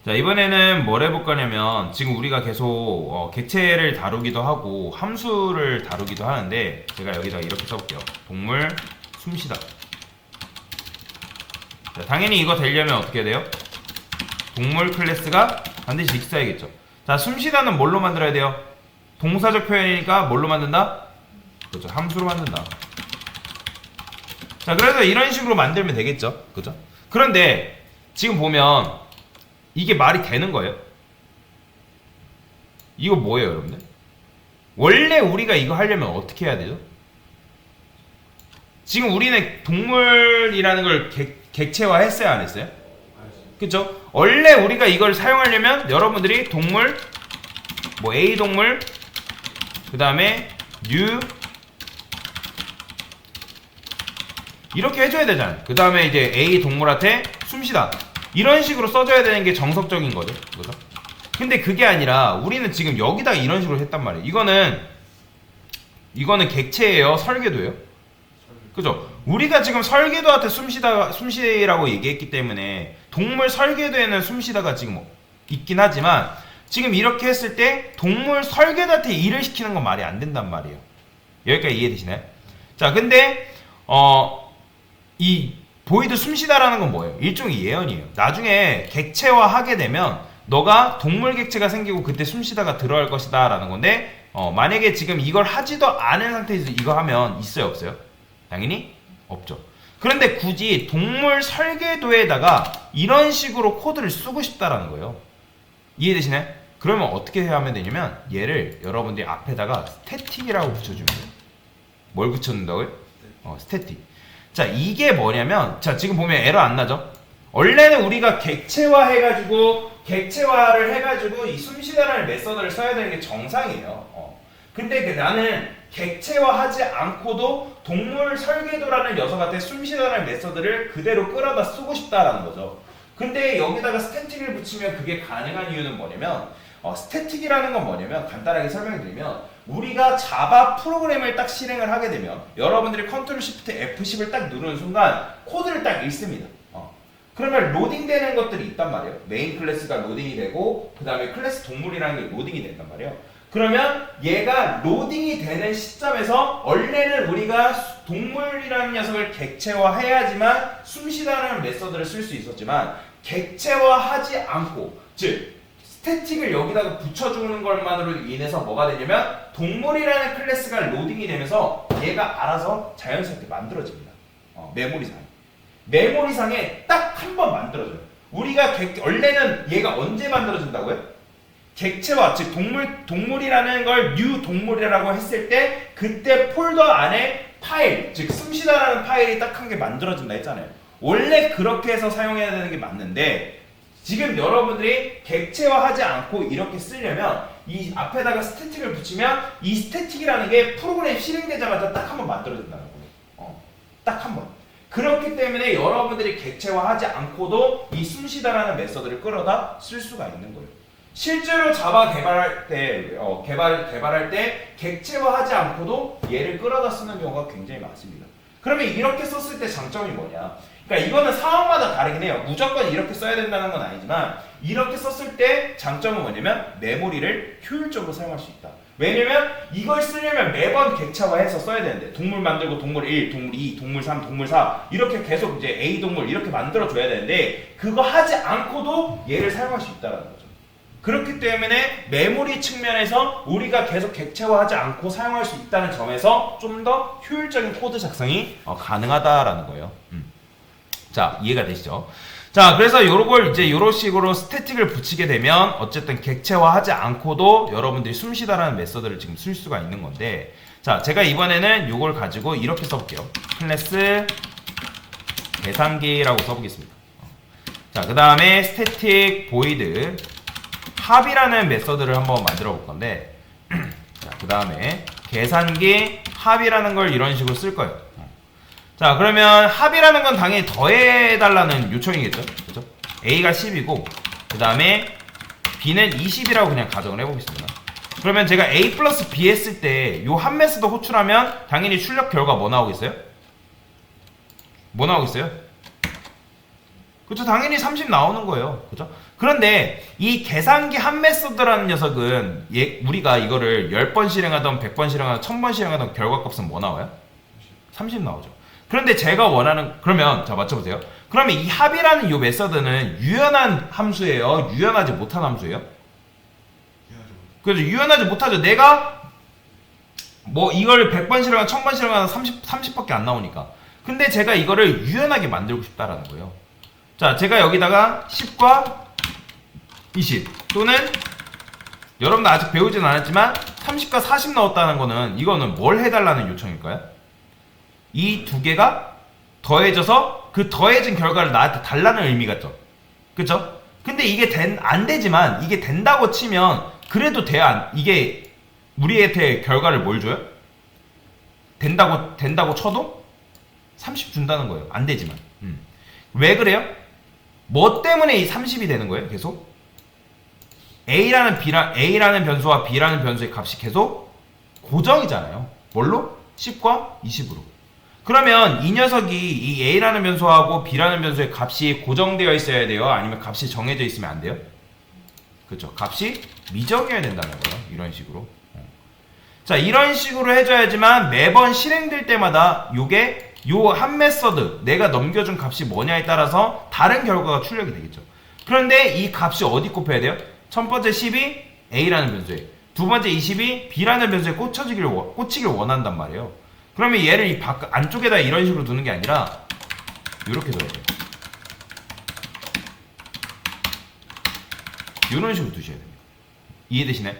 자, 이번에는 뭘 해볼 거냐면 지금 우리가 계속 객체를 다루기도 하고 함수를 다루기도 하는데 제가 여기다 이렇게 써볼게요. 동물 숨쉬다. 자, 당연히 이거 되려면 어떻게 돼요? 동물 클래스가 반드시 있어야겠죠. 자, 숨쉬다는 뭘로 만들어야 돼요? 동사적 표현이니까 뭘로 만든다? 그렇죠. 함수로 만든다. 자, 그래서 이런 식으로 만들면 되겠죠. 그죠? 그런데 지금 보면 이게 말이 되는 거예요? 이거 뭐예요, 여러분들? 원래 우리가 이거 하려면 어떻게 해야 되죠? 지금 우리는 동물이라는 걸 객체화 했어요, 안 했어요? 그쵸? 원래 우리가 이걸 사용하려면 여러분들이 동물, 뭐 A 동물, 그 다음에 U 이렇게 해줘야 되잖아요. 그 다음에 이제 A 동물한테 숨쉬다 이런 식으로 써줘야 되는 게 정석적인 거죠. 그죠? 근데 그게 아니라 우리는 지금 여기다 이런 식으로 했단 말이에요. 이거는 객체예요, 설계도예요. 그죠? 우리가 지금 설계도한테 숨쉬라고 얘기했기 때문에 동물 설계도에는 숨쉬다가 지금 있긴 하지만 지금 이렇게 했을 때 동물 설계도한테 일을 시키는 건 말이 안 된단 말이에요. 여기까지 이해되시나요? 자, 근데 이 보이드 숨쉬다라는 건 뭐예요? 일종의 예언이에요. 나중에 객체화 하게 되면 너가 동물 객체가 생기고 그때 숨쉬다가 들어갈 것이다 라는 건데 만약에 지금 이걸 하지도 않은 상태에서 이거 하면 있어요, 없어요? 당연히 없죠. 그런데 굳이 동물 설계도에다가 이런 식으로 코드를 쓰고 싶다라는 거예요. 이해되시나요? 그러면 어떻게 하면 되냐면 얘를 여러분들이 앞에다가 스태틱이라고 붙여주면 돼요. 뭘 붙여준다고요? 스태틱. 자, 이게 뭐냐면 자, 지금 보면 에러 안 나죠? 원래는 우리가 객체화를 해가지고 이 숨쉬다라는 메서드를 써야 되는 게 정상이에요. 근데 나는 객체화하지 않고도 동물 설계도라는 녀석한테 숨쉬다라는 메서드를 그대로 끌어다 쓰고 싶다라는 거죠. 근데 여기다가 스태틱을 붙이면 그게 가능한 이유는 뭐냐면 스태틱이라는 건 뭐냐면 간단하게 설명드리면 우리가 자바 프로그램을 딱 실행을 하게 되면 여러분들이 컨트롤 시프트 F10을 딱 누르는 순간 코드를 딱 읽습니다. 그러면 로딩되는 것들이 있단 말이에요. 메인 클래스가 로딩이 되고 그 다음에 클래스 동물이라는 게 로딩이 된단 말이에요. 그러면 얘가 로딩이 되는 시점에서 원래는 우리가 동물이라는 녀석을 객체화해야지만 숨쉬다라는 메서드를 쓸 수 있었지만 객체화하지 않고 즉 스태틱을 여기다가 붙여주는 것만으로 인해서 뭐가 되냐면 동물이라는 클래스가 로딩이 되면서 얘가 알아서 자연스럽게 만들어집니다. 메모리상에 딱 한 번 만들어져요. 우리가 원래는 얘가 언제 만들어진다고요? 객체화, 즉 동물이라는 걸 new 동물이라고 했을 때 그때 폴더 안에 파일, 즉 숨쉬다라는 파일이 딱 한 개 만들어진다 했잖아요. 원래 그렇게 해서 사용해야 되는 게 맞는데 지금 여러분들이 객체화하지 않고 이렇게 쓰려면 이 앞에다가 스태틱을 붙이면 이 스태틱이라는 게 프로그램 실행되자마자 딱 한 번 만들어진다는 거예요. 딱 한 번. 그렇기 때문에 여러분들이 객체화하지 않고도 이 숨쉬다라는 메서드를 끌어다 쓸 수가 있는 거예요. 실제로 자바 개발할 때 객체화하지 않고도 얘를 끌어다 쓰는 경우가 굉장히 많습니다. 그러면 이렇게 썼을 때 장점이 뭐냐? 그러니까 이거는 상황마다 다르긴 해요. 무조건 이렇게 써야 된다는 건 아니지만 이렇게 썼을 때 장점은 뭐냐면 메모리를 효율적으로 사용할 수 있다. 왜냐면 이걸 쓰려면 매번 객체화해서 써야 되는데 동물 만들고 동물 1, 동물 2, 동물 3, 동물 4 이렇게 계속 이제 A 동물 이렇게 만들어줘야 되는데 그거 하지 않고도 얘를 사용할 수 있다는 거죠. 그렇기 때문에 메모리 측면에서 우리가 계속 객체화하지 않고 사용할 수 있다는 점에서 좀 더 효율적인 코드 작성이 가능하다라는 거예요. 자, 이해가 되시죠? 자, 그래서 요걸 이제 요런 식으로 스태틱을 붙이게 되면 어쨌든 객체화하지 않고도 여러분들이 숨쉬다라는 메서드를 지금 쓸 수가 있는 건데 자, 제가 이번에는 요걸 가지고 이렇게 써볼게요. 클래스 계산기라고 써보겠습니다. 자, 그 다음에 스태틱 보이드 합이라는 메서드를 한번 만들어 볼 건데 자, 그 다음에 계산기 합이라는 걸 이런 식으로 쓸 거예요. 자, 그러면 합이라는 건 당연히 더해달라는 요청이겠죠? 그죠? A가 10이고 그 다음에 B는 20이라고 그냥 가정을 해보겠습니다. 그러면 제가 A 플러스 B 했을 때 요 한 메서드 호출하면 당연히 출력 결과 뭐 나오겠어요? 뭐 나오겠어요? 그렇죠. 당연히 30 나오는 거예요. 그죠? 그런데 이 계산기 한 메소드라는 녀석은 우리가 이거를 10번 실행하던 100번 실행하던 1000번 실행하던 결과값은 뭐 나와요? 30 나오죠. 그런데 제가 원하는 그러면 자 맞춰보세요. 그러면 이 합이라는 이 메소드는 유연한 함수예요? 유연하지 못한 함수예요? 그래서 유연하지 못하죠. 내가 뭐 이걸 100번 실행하면 1000번 실행하면 30밖에 안 나오니까. 근데 제가 이거를 유연하게 만들고 싶다라는 거예요. 자, 제가 여기다가 10과 20 또는 여러분들 아직 배우진 않았지만 30과 40 넣었다는 거는 이거는 뭘 해달라는 요청일까요? 이 두 개가 더해져서 그 더해진 결과를 나한테 달라는 의미겠죠. 그쵸? 근데 이게 안 되지만 이게 된다고 치면 그래도 이게 우리한테 결과를 뭘 줘요? 된다고 쳐도 30 준다는 거예요. 안 되지만. 왜 그래요? 뭐 때문에 이 30이 되는 거예요? 계속? A라는 변수와 B라는 변수의 값이 계속 고정이잖아요. 뭘로? 10과 20으로. 그러면 이 녀석이 이 A라는 변수하고 B라는 변수의 값이 고정되어 있어야 돼요? 아니면 값이 정해져 있으면 안 돼요? 그렇죠. 값이 미정해야 된다는 거예요. 이런 식으로. 자, 이런 식으로 해줘야지만 매번 실행될 때마다 요게 요 한 메서드 내가 넘겨준 값이 뭐냐에 따라서 다른 결과가 출력이 되겠죠. 그런데 이 값이 어디 꼽혀야 돼요? 첫 번째 10이 A라는 변수에, 두 번째 20이 B라는 변수에 꽂히길 원한단 말이에요. 그러면 얘를 이 안쪽에다 이런 식으로 두는 게 아니라 이렇게 둬야 돼요. 이런 식으로 두셔야 됩니다. 이해되시나요?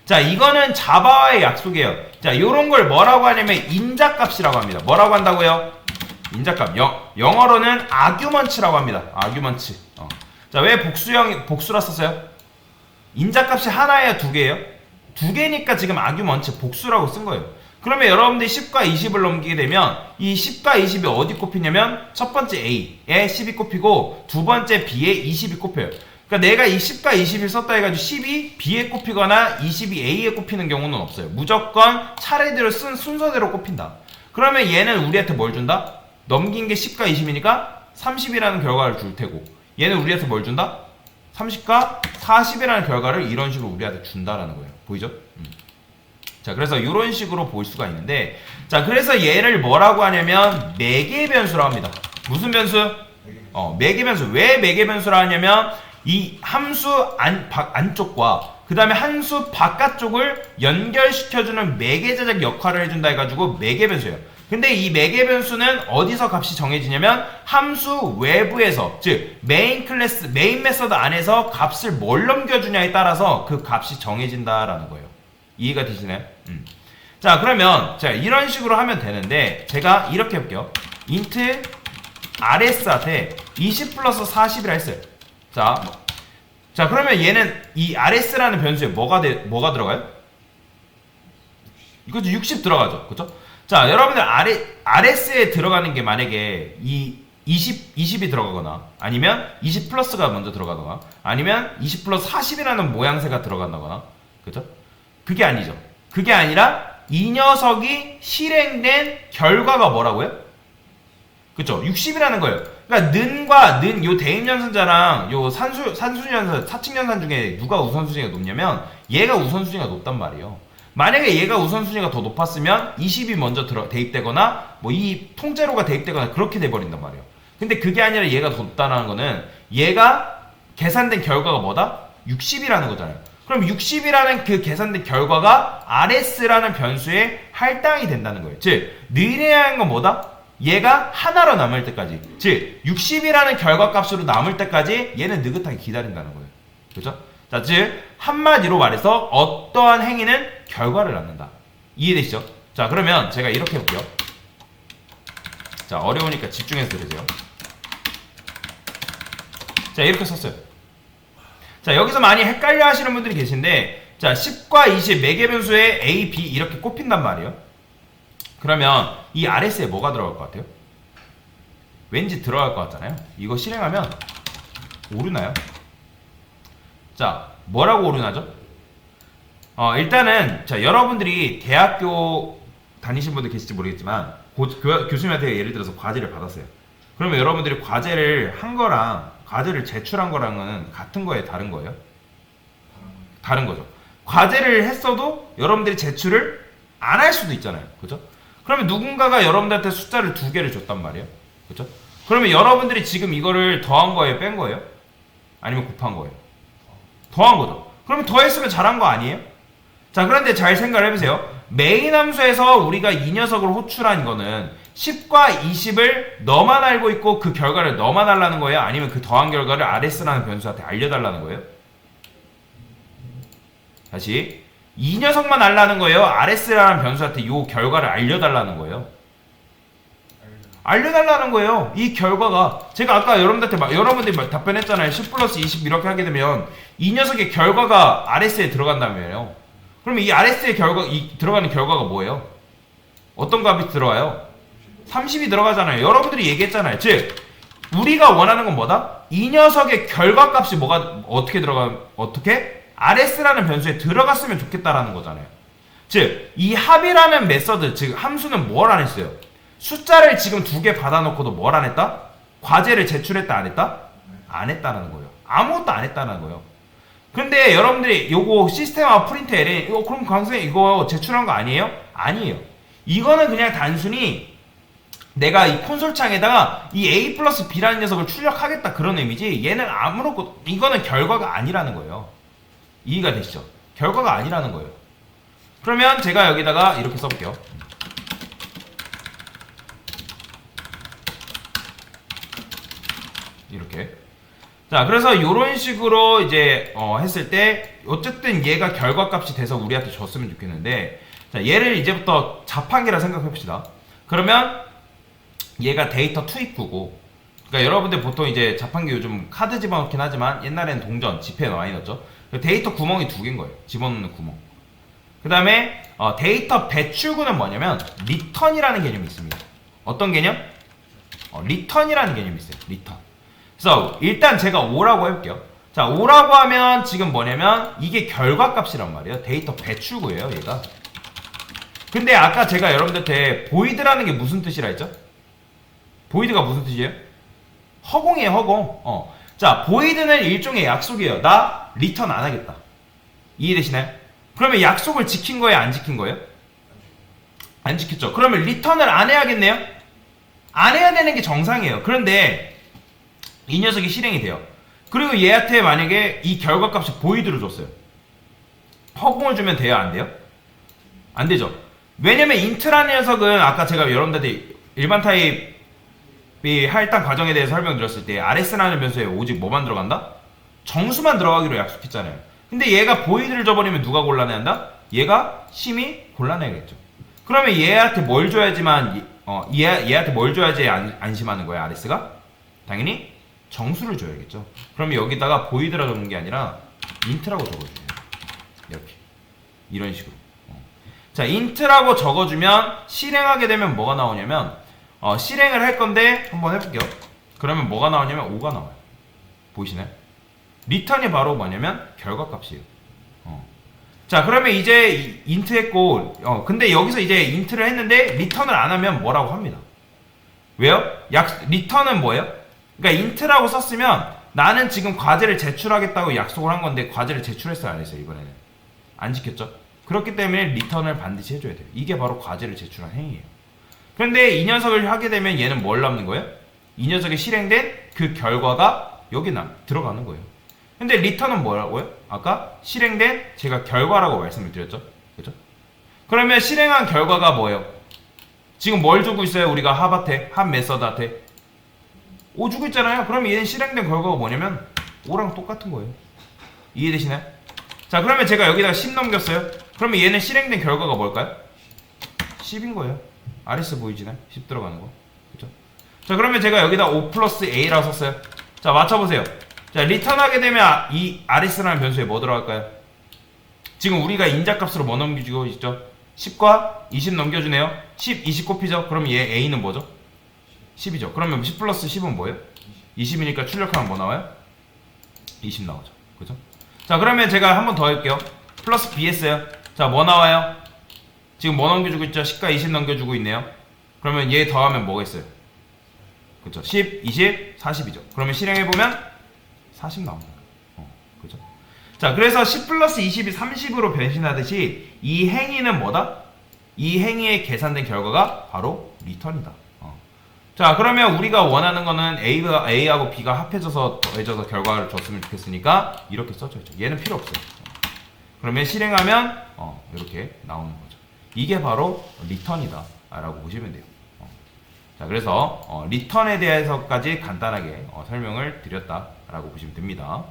자, 이거는 자바와의 약속이에요. 자, 요런 걸 뭐라고 하냐면 인자값이라고 합니다. 뭐라고 한다고요? 인자값. 영어로는 아규먼츠라고 합니다. 아규먼츠. 자, 왜 복수라 썼어요? 인자값이 하나예요, 두 개예요? 두 개니까 지금 아규먼츠 복수라고 쓴 거예요. 그러면 여러분들이 10과 20을 넘기게 되면 이 10과 20이 어디 꼽히냐면 첫 번째 A에 10이 꼽히고 두 번째 B에 20이 꼽혀요. 그러니까 내가 이 10과 20을 썼다 해가지고 10이 B에 꼽히거나 20이 A에 꼽히는 경우는 없어요. 무조건 차례대로 쓴 순서대로 꼽힌다. 그러면 얘는 우리한테 뭘 준다? 넘긴 게 10과 20이니까 30이라는 결과를 줄 테고 얘는 우리한테 뭘 준다? 30과 40이라는 결과를 이런 식으로 우리한테 준다라는 거예요. 보이죠? 자, 그래서 이런 식으로 볼 수가 있는데, 자, 그래서 얘를 뭐라고 하냐면 매개 변수라고 합니다. 무슨 변수? 매개 변수. 왜 매개 변수라 하냐면 이 함수 안쪽과 그 다음에 함수 바깥쪽을 연결시켜주는 매개자적 역할을 해준다 해가지고 매개 변수예요. 근데 이 매개 변수는 어디서 값이 정해지냐면 함수 외부에서, 즉 메인 메서드 안에서 값을 뭘 넘겨주냐에 따라서 그 값이 정해진다라는 거예요. 이해가 되시나요? 자, 그러면 자 이런 식으로 하면 되는데 제가 이렇게 해볼게요. int rs한테 20 플러스 40이라 했어요. 자, 그러면 얘는 이 rs라는 변수에 뭐가 들어가요? 이거 60 들어가죠. 그쵸? 자, 여러분들 rs에 들어가는 게 만약에 이 20이 들어가거나 아니면 20 플러스가 먼저 들어가거나 아니면 20 플러스 40이라는 모양새가 들어간다거나, 그죠? 그게 아니죠. 그게 아니라 이 녀석이 실행된 결과가 뭐라고요? 그쵸? 60이라는 거예요. 그러니까 는과 요 대입연산자랑 요 산수연산, 사칙연산 중에 누가 우선순위가 높냐면 얘가 우선순위가 높단 말이에요. 만약에 얘가 우선순위가 더 높았으면 20이 먼저 대입되거나 뭐 이 통째로가 대입되거나 그렇게 돼버린단 말이에요. 근데 그게 아니라 얘가 더 높다는 거는 얘가 계산된 결과가 뭐다? 60이라는 거잖아요. 그럼 60이라는 그 계산된 결과가 rs라는 변수에 할당이 된다는 거예요. 즉 느려야 하는 건 뭐다? 얘가 하나로 남을 때까지, 즉 60이라는 결과값으로 남을 때까지 얘는 느긋하게 기다린다는 거예요. 그렇죠? 자, 즉 한마디로 말해서 어떠한 행위는 결과를 낳는다. 이해되시죠? 자, 그러면 제가 이렇게 해볼게요. 자, 어려우니까 집중해서 들으세요. 자, 이렇게 썼어요. 자, 여기서 많이 헷갈려 하시는 분들이 계신데, 자, 10과 20 매개 변수에 A, B 이렇게 꼽힌단 말이에요. 그러면 이 RS에 뭐가 들어갈 것 같아요? 왠지 들어갈 것 같잖아요. 이거 실행하면 오르나요? 자, 뭐라고 오르나죠? 일단은 자, 여러분들이 대학교 다니신 분들 계실지 모르겠지만 교수님한테 예를 들어서 과제를 받았어요. 그러면 여러분들이 과제를 한 거랑 과제를 제출한 거랑은 같은 거예요? 다른 거예요? 다른 거죠. 과제를 했어도 여러분들이 제출을 안 할 수도 있잖아요. 그죠? 그러면 누군가가 여러분들한테 숫자를 2개를 줬단 말이에요. 그죠? 그러면 여러분들이 지금 이거를 더한 거예요? 뺀 거예요? 아니면 곱한 거예요? 더한 거죠. 그러면 더했으면 잘한 거 아니에요? 자, 그런데 잘 생각을 해보세요. 메인 함수에서 우리가 이 녀석을 호출한 거는 10과 20을 너만 알고 있고 그 결과를 너만 알라는 거예요? 아니면 그 더한 결과를 RS라는 변수한테 알려달라는 거예요? 다시 이 녀석만 알라는 거예요? RS라는 변수한테 이 결과를 알려달라는 거예요? 알려달라는 거예요. 이 결과가 제가 아까 여러분들이 답변했잖아요. 10 플러스 20 이렇게 하게 되면 이 녀석의 결과가 RS에 들어간다며요. 그러면 이 RS의 들어가는 결과가 뭐예요? 어떤 값이 들어가요? 30이 들어가잖아요. 여러분들이 얘기했잖아요. 즉 우리가 원하는 건 뭐다? 이 녀석의 결과값이 어떻게? RS라는 변수에 들어갔으면 좋겠다라는 거잖아요. 즉 이 합이라는 메서드, 즉 함수는 뭘 안 했어요? 숫자를 지금 2개 받아놓고도 뭘 안 했다? 과제를 제출했다 안 했다? 안 했다는 거예요. 아무것도 안 했다는 거예요. 근데 여러분들이 요거 시스템화 프린트 LN 그럼 강선생님 이거 제출한 거 아니에요? 아니에요. 이거는 그냥 단순히 내가 이 콘솔 창에다가 이 A 플러스 B라는 녀석을 출력하겠다 그런 의미지 얘는 이거는 결과가 아니라는 거예요. 이해가 되시죠? 결과가 아니라는 거예요. 그러면 제가 여기다가 이렇게 써볼게요. 이렇게. 자, 그래서 이런 식으로 이제 했을 때 어쨌든 얘가 결과값이 돼서 우리한테 줬으면 좋겠는데, 자, 얘를 이제부터 자판기라 생각해 봅시다. 그러면 얘가 데이터 투입구고, 그러니까 여러분들 보통 이제 자판기 요즘 카드 집어넣긴 하지만 옛날에는 동전, 지폐 많이 넣었죠. 데이터 구멍이 2개인 거예요. 집어넣는 구멍. 그 다음에 데이터 배출구는 뭐냐면 리턴이라는 개념이 있습니다. 어떤 개념? 리턴이라는 개념이 있어요. 리턴. 그래서 일단 제가 5라고 해볼게요. 자, 5라고 하면 지금 뭐냐면 이게 결과값이란 말이에요. 데이터 배출구예요, 얘가. 근데 아까 제가 여러분들한테 보이드라는 게 무슨 뜻이라 했죠? 보이드가 무슨 뜻이에요? 허공이에요, 허공. 자, 보이드는 일종의 약속이에요. 나 리턴 안 하겠다. 이해되시나요? 그러면 약속을 지킨 거예요, 안 지킨 거예요? 안 지켰죠. 그러면 리턴을 안 해야겠네요? 안 해야 되는 게 정상이에요. 그런데 이 녀석이 실행이 돼요. 그리고 얘한테 만약에 이 결과값이 보이드로 줬어요. 허공을 주면 돼요, 안 돼요? 안 되죠. 왜냐면 인트라는 녀석은 아까 제가 여러분들한테 일반 타입이 할당 과정에 대해서 설명드렸을 때 RS라는 변수에 오직 뭐만 들어간다? 정수만 들어가기로 약속했잖아요. 근데 얘가 보이드를 줘버리면 누가 곤란해 한다? 얘가 심히 곤란해야겠죠. 그러면 얘한테 뭘 줘야지만 얘한테 뭘 줘야지 안심하는 거야, RS가? 당연히 정수를 줘야겠죠. 그러면 여기다가 보이드라 적는 게 아니라 인트라고 적어주세요. 이렇게 이런 식으로. 자, 인트라고 적어주면 실행하게 되면 뭐가 나오냐면 실행을 할 건데 한번 해볼게요. 그러면 뭐가 나오냐면 5가 나와요. 보이시나요? 리턴이 바로 뭐냐면 결과값이에요. 자, 그러면 이제 인트 했고 근데 여기서 이제 인트를 했는데 리턴을 안 하면 뭐라고 합니다. 왜요? 리턴은 뭐예요? 그러니까 인트라고 썼으면 나는 지금 과제를 제출하겠다고 약속을 한 건데 과제를 제출했어요, 안 했어요? 이번에는 안 지켰죠? 그렇기 때문에 리턴을 반드시 해줘야 돼요. 이게 바로 과제를 제출한 행위예요. 그런데 이 녀석을 하게 되면 얘는 뭘 남는 거예요? 이 녀석이 실행된 그 결과가 여기 들어가는 거예요. 근데 리턴은 뭐라고요? 아까 실행된 제가 결과라고 말씀을 드렸죠. 그죠? 그러면 실행한 결과가 뭐예요? 지금 뭘 주고 있어요? 우리가 합 메서드한테 5 주고 있잖아요. 그럼 얘는 실행된 결과가 뭐냐면 5랑 똑같은 거예요. 이해되시나요? 자, 그러면 제가 여기다가 10 넘겼어요. 그러면 얘는 실행된 결과가 뭘까요? 10인 거예요. RS 보이시나요? 10 들어가는 거. 그죠? 자, 그러면 제가 여기다 5 플러스 A라고 썼어요. 자, 맞춰보세요. 자, 리턴하게 되면 이 RS라는 변수에 뭐 들어갈까요? 지금 우리가 인자값으로 뭐 넘겨주고 있죠? 10과 20 넘겨주네요. 10, 20 꼽히죠? 그럼 얘 A는 뭐죠? 10이죠. 그러면 10 플러스 10은 뭐예요? 20이니까 출력하면 뭐 나와요? 20 나오죠. 그죠? 자, 그러면 제가 한 번 더 할게요. 플러스 B 했어요. 자, 뭐 나와요? 지금 뭐 넘겨주고 있죠? 10과 20 넘겨주고 있네요. 그러면 얘 더하면 뭐가 있어요? 그쵸? 10, 20, 40이죠. 그러면 실행해보면 40 나옵니다. 그죠? 자, 그래서 10 플러스 20이 30으로 변신하듯이 이 행위는 뭐다? 이 행위에 계산된 결과가 바로 리턴이다. 자, 그러면 우리가 원하는 거는 A하고 B가 합해져서 더해져서 결과를 줬으면 좋겠으니까 이렇게 써줘야죠. 얘는 필요 없어요. 그러면 실행하면 이렇게 나오는 거죠. 이게 바로 리턴이다 라고 보시면 돼요. 자, 그래서 리턴에 대해서까지 간단하게 설명을 드렸다 라고 보시면 됩니다.